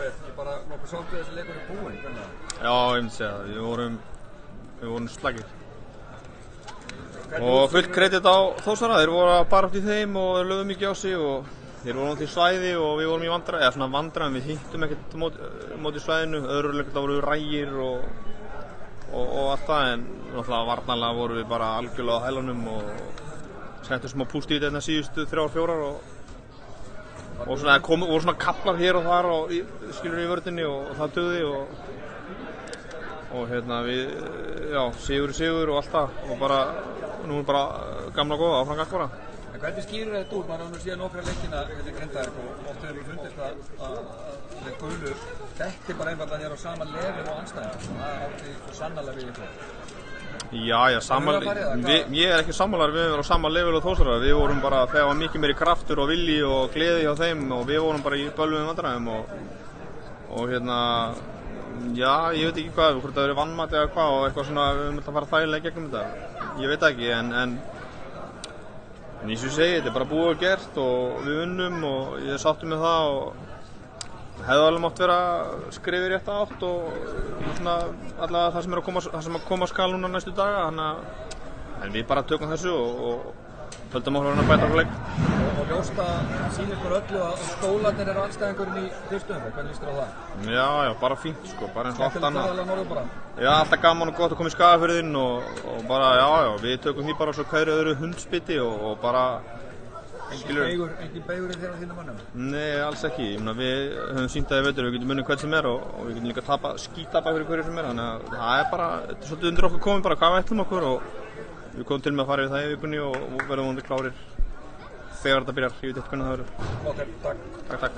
Ég bara nokkuð svolítið þessi leikur búinn, hvernig? Já, ég myndi segja það. Við vorum slagir. Og fullt kredit á Þórsara, þeir voru að bara átt í þeim og þeir lögðu mikið á sig og þeir voru náttúrulega í svæði og við vorum í vandræðum, eða svona vandræðum, við hittum ekkert móti svæðinu, öðruleiklega voru við rægir og allt það, en náttúrulega varnarlega voru við bara algjörlega á hælunum og settum smá púst í þetta síðustu 3-4 og svona voru svona kaplar hér og þar og skilur í vörðinni og það dugði og hérna við, já, sigur og allt það og bara, nú er bara gamla góða áfram galt bara. En hvernig skýrir þetta út? Maður hefur síðan nokkra leikina hérna Grindavík og oft hefur við fundist að gulu detti bara einfallega þér á sama level og andstæðingar. Það átti sannarlega við ykkur. Já, ég er ekki sammálar, við erum á sama level og Þórsara. Við vorum bara, þegar var mikið meiri kraftur og vilji og gleði hjá þeim og við vorum bara í bölvum vandræðum og hérna, já, ég veit ekki hvað, hvort það verið vannmat eða hvað og eitthvað svona, við höfum að fara þægilega gegnum þetta. Ég veit ekki, en eins og ég segi, þetta er bara búið og gert og við unnum og ég er sáttur með það og hefði alveg mátt vera skrifið rétt átt og svona allavega það sem að koma skal núna næstu daga, en við bara tökum þessu og höldum okkur að bæta okkur leik. Og ljósta sýnir ykkur öllu að stólarnir eru andstæðingurinn í fyrstu umferð, hvernig líst þér á það? Já, bara fínt sko, bara eins og allt annað. Skemmtilegt ferðalag norður bara? Já, alltaf gaman og gott að koma í Skagafjörðinn og bara, já, við tökum því bara svo hverju öðru hundspiti og bara Engin beigur í þér á þínum mönnum? Nei, alls ekki. Ég meina, við höfum sýnt að við veitum við getum unnið hvern sem er og við getum líka skítapa fyrir hverju sem er, þannig að það er bara, þetta er svolítið undir okkur komið bara hvað við ætlum okkur og við komum til með að fara yfir það í vikunni og verðum vonandi klárir þegar þetta byrjar. Ég veit eitthvað hvernig það verður. Ok, takk. Takk.